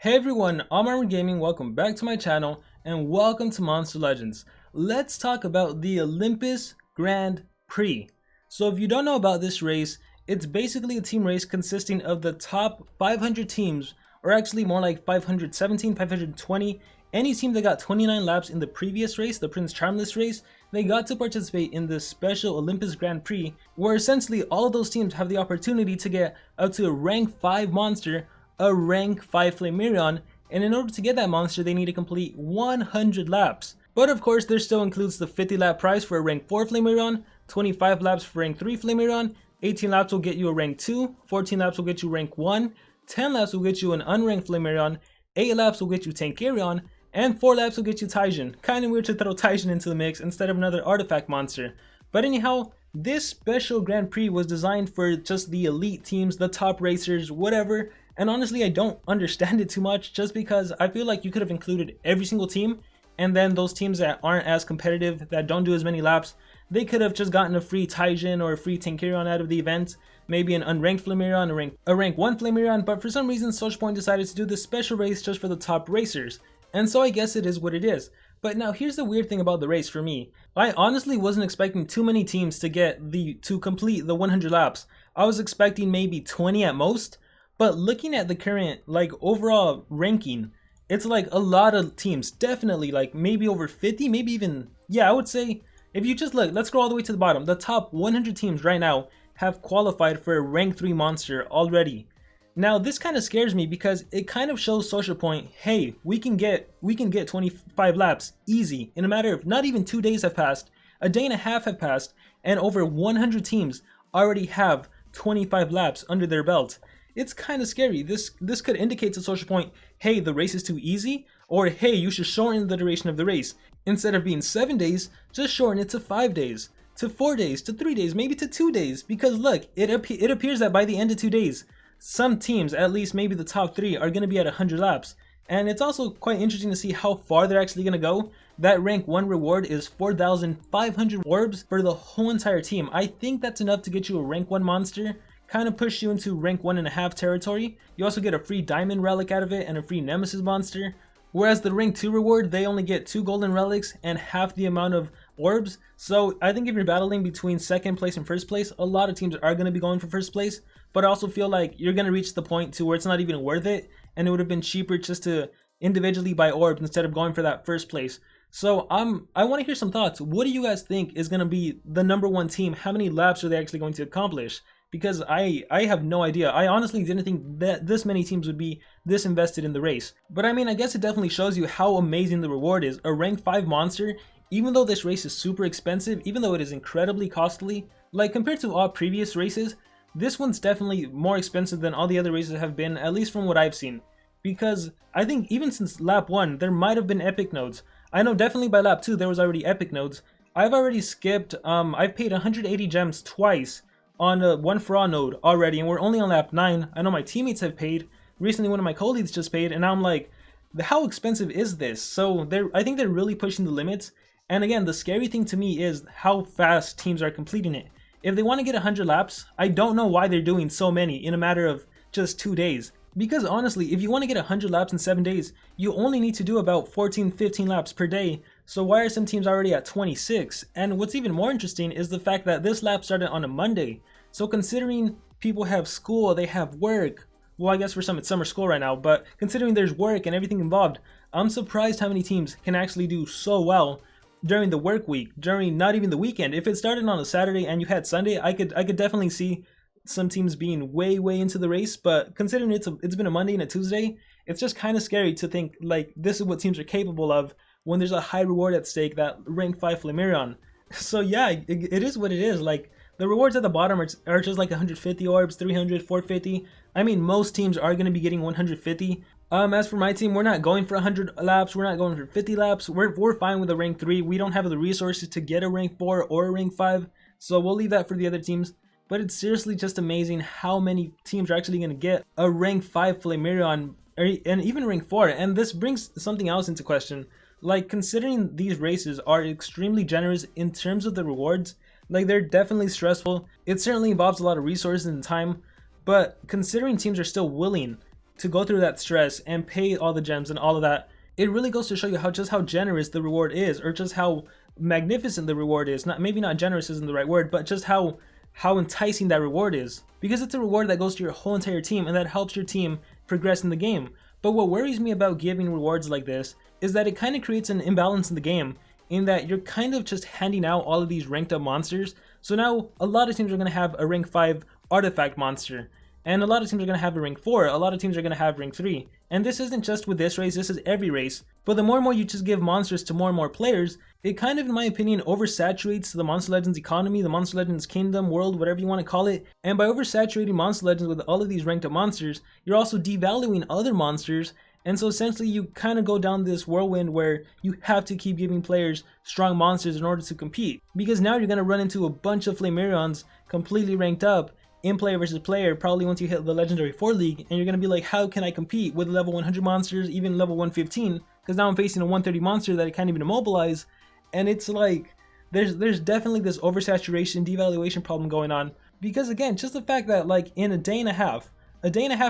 Hey everyone, I'm Armored Gaming, welcome back to my channel, and welcome to Monster Legends. Let's talk about the Olympus Grand Prix. So if you don't know about this race, it's basically a team race consisting of the top 500 teams, or actually more like 517, 520. Any team that got 29 laps in the previous race, the Prince Charmless race, they got to participate in this special Olympus Grand Prix, where essentially all of those teams have the opportunity to get up to a rank 5 monster, a rank 5 Flamerion, and in order to get that monster they need to complete 100 laps. But of course there still includes the 50 lap prize for a rank 4 Flamerion, 25 laps for rank 3 Flamerion, 18 laps will get you a rank 2, 14 laps will get you rank 1, 10 laps will get you an unranked Flamerion, 8 laps will get you Tankerion, and 4 laps will get you Taijin. Kinda weird to throw Taijin into the mix instead of another artifact monster. But anyhow, this special Grand Prix was designed for just the elite teams, the top racers, whatever. And honestly, I don't understand it too much just because I feel like you could have included every single team, and then those teams that aren't as competitive, that don't do as many laps, they could have just gotten a free Taijin or a free Tankerion out of the event, maybe an unranked Flamerion, a rank 1 Flamerion, but for some reason Social Point decided to do this special race just for the top racers. And so I guess it is what it is. But now here's the weird thing about the race for me. I honestly wasn't expecting too many teams to complete the 100 laps. I was expecting maybe 20 at most. But looking at the current overall ranking, it's like a lot of teams, definitely like maybe over 50, maybe even, yeah, I would say if you just look, let's go all the way to the bottom. The top 100 teams right now have qualified for a rank 3 monster already. Now this kind of scares me because it kind of shows Social Point, hey, we can get 25 laps easy in a matter of not even 2 days have passed, a day and a half have passed, and over 100 teams already have 25 laps under their belt. It's kind of scary. This could indicate to Social Point, hey, the race is too easy, or hey, you should shorten the duration of the race. Instead of being 7 days, just shorten it to 5 days, to 4 days, to 3 days, maybe to 2 days. Because look, it appears that by the end of 2 days, some teams, at least maybe the top 3, are going to be at 100 laps. And it's also quite interesting to see how far they're actually going to go. That rank 1 reward is 4,500 orbs for the whole entire team. I think that's enough to get you a rank 1 monster. Kind of push you into rank 1.5 territory. You also get a free diamond relic out of it and a free nemesis monster. Whereas the rank 2 reward, they only get 2 golden relics and half the amount of orbs. So I think if you're battling between second place and first place, a lot of teams are going to be going for first place. But I also feel like you're going to reach the point to where it's not even worth it, and it would have been cheaper just to individually buy orbs instead of going for that first place. So I want to hear some thoughts. What do you guys think is going to be the #1 team? How many laps are they actually going to accomplish? Because I have no idea. I honestly didn't think that this many teams would be this invested in the race. But I mean, I guess it definitely shows you how amazing the reward is. A rank 5 monster, even though this race is super expensive, even though it is incredibly costly, like compared to all previous races, this one's definitely more expensive than all the other races have been, at least from what I've seen. Because I think even since lap 1, there might have been epic nodes. I know definitely by lap 2 there was already epic nodes. I've already skipped, I've paid 180 gems twice on a 1 for all node already, and we're only on lap 9. I know my teammates have paid. Recently one of my colleagues just paid, and now I'm like, how expensive is this? So I think they're really pushing the limits. And again, the scary thing to me is how fast teams are completing it. If they want to get 100 laps, I don't know why they're doing so many in a matter of just 2 days. Because honestly, if you want to get 100 laps in 7 days, you only need to do about 14-15 laps per day. So why are some teams already at 26? And what's even more interesting is the fact that this lap started on a Monday. So considering people have school, they have work, well, I guess for some it's summer school right now, but considering there's work and everything involved, I'm surprised how many teams can actually do so well during the work week, during not even the weekend. If it started on a Saturday and you had Sunday, I could definitely see some teams being way into the race. But considering it's been a Monday and a Tuesday, it's just kind of scary to think like this is what teams are capable of when there's a high reward at stake, that rank 5 Flamerion. So yeah, it is what it is. Like, the rewards at the bottom are just like 150 orbs, 300, 450. I mean, most teams are going to be getting 150. As for my team, we're not going for 100 laps. We're not going for 50 laps. We're fine with a rank 3. We don't have the resources to get a rank 4 or a rank 5. So we'll leave that for the other teams. But it's seriously just amazing how many teams are actually going to get a rank 5 Flamerion, and even rank 4. And this brings something else into question. Like, considering these races are extremely generous in terms of the rewards, like, they're definitely stressful. It certainly involves a lot of resources and time, but considering teams are still willing to go through that stress and pay all the gems and all of that, it really goes to show you how generous the reward is, or just how magnificent the reward is. Maybe not generous isn't the right word, but just how enticing that reward is. Because it's a reward that goes to your whole entire team and that helps your team progress in the game. But what worries me about giving rewards like this is that it kind of creates an imbalance in the game, in that you're kind of just handing out all of these ranked up monsters. So now a lot of teams are going to have a rank 5 artifact monster, and a lot of teams are going to have a rank 4, a lot of teams are going to have rank 3. And this isn't just with this race, this is every race. But the more and more you just give monsters to more and more players, it kind of, in my opinion, oversaturates the Monster Legends economy, the Monster Legends kingdom, world, whatever you want to call it. And by oversaturating Monster Legends with all of these ranked up monsters, you're also devaluing other monsters. And so essentially you kind of go down this whirlwind where you have to keep giving players strong monsters in order to compete. Because now you're going to run into a bunch of Flamerions completely ranked up in player versus player, probably once you hit the Legendary 4 League, and you're going to be like, how can I compete with level 100 monsters, even level 115? Because now I'm facing a 130 monster that I can't even immobilize. And it's like, there's definitely this oversaturation, devaluation problem going on. Because again, just the fact that like in a day and a half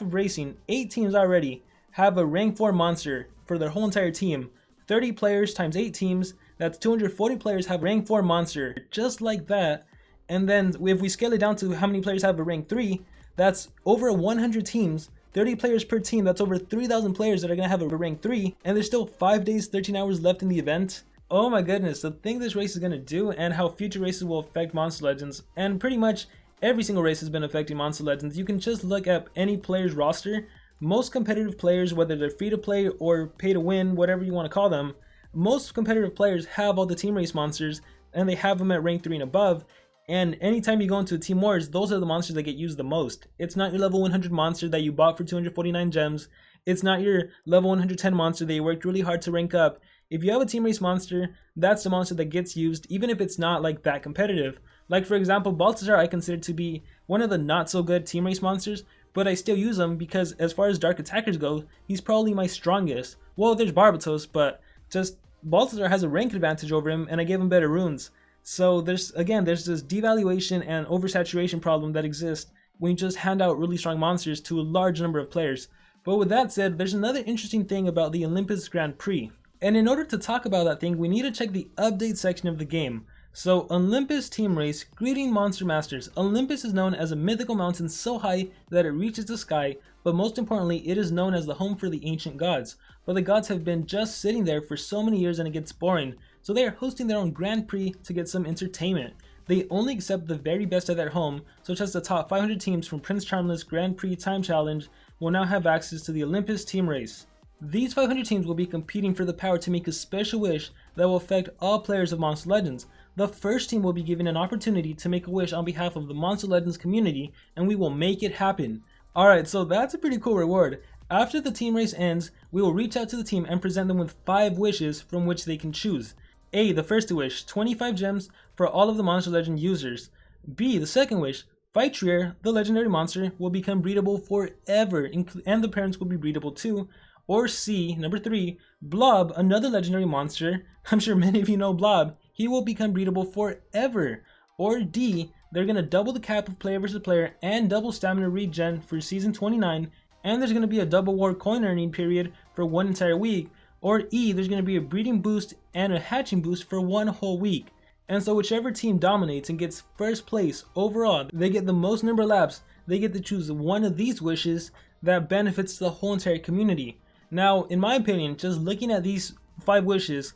of racing, 8 teams already have a rank 4 monster for their whole entire team. 30 players times 8 teams, that's 240 players have rank 4 monster, just like that. And then if we scale it down to how many players have a rank 3, that's over 100 teams, 30 players per team, that's over 3,000 players that are going to have a rank 3, and there's still 5 days, 13 hours left in the event. Oh my goodness, the thing this race is going to do and how future races will affect Monster Legends, and pretty much every single race has been affecting Monster Legends. You can just look at any player's roster. Most competitive players, whether they're free to play or pay to win, whatever you want to call them, most competitive players have all the team race monsters, and they have them at rank 3 and above. And anytime you go into a Team Wars, those are the monsters that get used the most. It's not your level 100 monster that you bought for 249 gems. It's not your level 110 monster that you worked really hard to rank up. If you have a team race monster, that's the monster that gets used, even if it's not like that competitive. Like for example, Balthazar I consider to be one of the not so good team race monsters, but I still use him because as far as dark attackers go, he's probably my strongest. Well, there's Barbatos, but just Balthazar has a rank advantage over him, and I gave him better runes. So there's this devaluation and oversaturation problem that exists when you just hand out really strong monsters to a large number of players. But with that said, there's another interesting thing about the Olympus Grand Prix. And in order to talk about that thing, we need to check the update section of the game. So Olympus Team Race, greeting Monster Masters. Olympus is known as a mythical mountain so high that it reaches the sky, but most importantly, it is known as the home for the ancient gods. But the gods have been just sitting there for so many years and it gets boring. So they are hosting their own Grand Prix to get some entertainment. They only accept the very best at their home, such as the top 500 teams from Prince Charmless Grand Prix Time Challenge will now have access to the Olympus Team Race. These 500 teams will be competing for the power to make a special wish that will affect all players of Monster Legends. The first team will be given an opportunity to make a wish on behalf of the Monster Legends community, and we will make it happen. Alright, so that's a pretty cool reward. After the team race ends, we will reach out to the team and present them with 5 wishes from which they can choose. A. The first wish, 25 gems for all of the Monster Legend users. B. The second wish, Phytrier, the legendary monster, will become breedable forever, and the parents will be breedable too. Or C. Number 3, Blob, another legendary monster. I'm sure many of you know Blob. He will become breedable forever. Or D. They're going to double the cap of player versus player and double stamina regen for season 29. And there's going to be a double war coin earning period for 1 entire week. Or E, there's going to be a breeding boost and a hatching boost for 1 whole week. And so whichever team dominates and gets first place overall, they get the most number of laps, they get to choose one of these wishes that benefits the whole entire community. Now, in my opinion, just looking at these 5 wishes,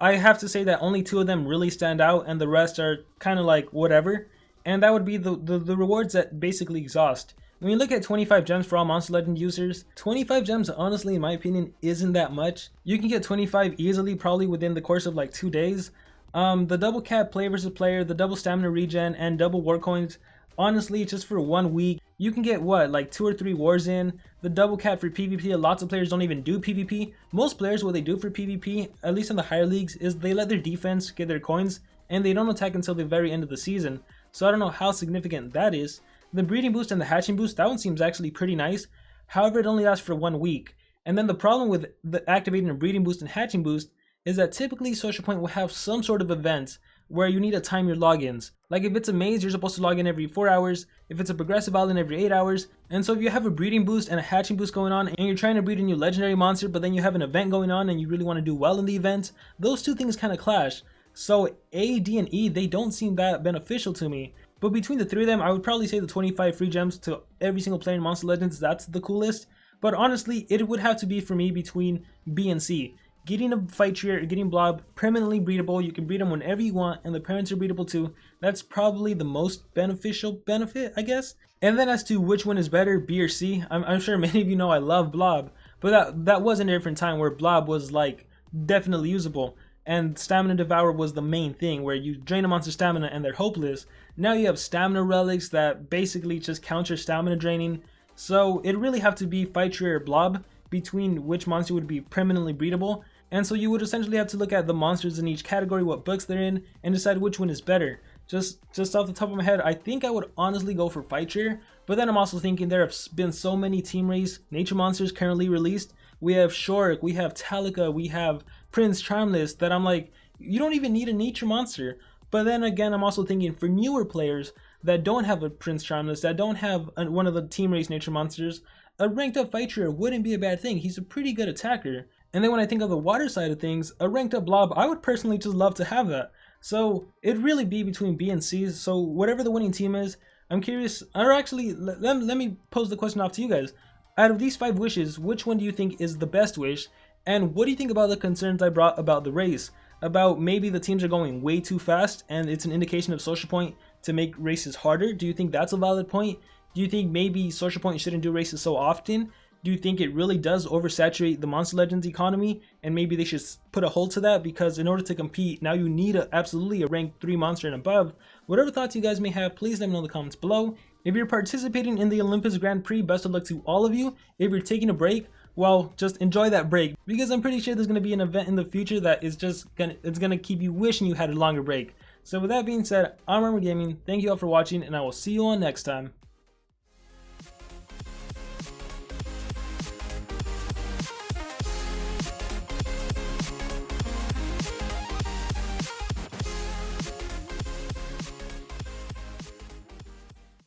I have to say that only 2 of them really stand out and the rest are kind of like whatever. And that would be the rewards that basically exhaust. When you look at 25 gems for all Monster Legend users, 25 gems honestly in my opinion isn't that much. You can get 25 easily probably within the course of like 2 days. The double cap player versus player, the double stamina regen, and double war coins, honestly just for 1 week, you can get what, like 2 or 3 wars in. The double cap for PvP, lots of players don't even do PvP. Most players, what they do for PvP, at least in the higher leagues, is they let their defense get their coins, and they don't attack until the very end of the season. So I don't know how significant that is. The breeding boost and the hatching boost, that one seems actually pretty nice. However, it only lasts for 1 week. And then the problem with activating a breeding boost and hatching boost is that typically Social Point will have some sort of event where you need to time your logins. Like if it's a maze, you're supposed to log in every 4 hours. If it's a progressive island, every 8 hours. And so if you have a breeding boost and a hatching boost going on, and you're trying to breed a new legendary monster, but then you have an event going on and you really want to do well in the event, those two things kind of clash. So A, D, and E, they don't seem that beneficial to me. But between the three of them, I would probably say the 25 free gems to every single player in Monster Legends, that's the coolest. But honestly, it would have to be for me between B and C. Getting a fight tree or getting blob permanently breedable, you can breed them whenever you want, and the parents are breedable too. That's probably the most beneficial benefit, I guess. And then as to which one is better, B or C, I'm sure many of you know I love blob, but that was in a different time where blob was like definitely usable. And Stamina Devour was the main thing, where you drain a monster's stamina and they're hopeless. Now you have stamina relics that basically just counter stamina draining. So it really have to be fight tree or blob between which monster would be permanently breedable. And so you would essentially have to look at the monsters in each category, what books they're in, and decide which one is better. Just off the top of my head, I think I would honestly go for fight tree. But then I'm also thinking there have been so many team race nature monsters currently released. We have Shorik, we have Talika, we have Prince Charmless, that I'm like, you don't even need a nature monster. But then again, I'm also thinking for newer players that don't have a Prince Charmless, that don't have one of the team race nature monsters, a ranked up fight tree wouldn't be a bad thing. He's a pretty good attacker. And then when I think of the water side of things, a ranked up blob, I would personally just love to have that. So it'd really be between B and C. So whatever the winning team is, I'm curious, or actually, let me pose the question off to you guys. Out of these 5 wishes, which one do you think is the best wish? And what do you think about the concerns I brought about the race? About maybe the teams are going way too fast and it's an indication of Social Point to make races harder? Do you think that's a valid point? Do you think maybe Social Point shouldn't do races so often? Do you think it really does oversaturate the Monster Legends economy and maybe they should put a hold to that, because in order to compete now you need absolutely a rank 3 monster and above? Whatever thoughts you guys may have, please let me know in the comments below. If you're participating in the Olympus Grand Prix, best of luck to all of you. If you're taking a break, well, just enjoy that break, because I'm pretty sure there's going to be an event in the future that is just gonna keep you wishing you had a longer break. So with that being said, I'm Armor Gaming, thank you all for watching, and I will see you all next time.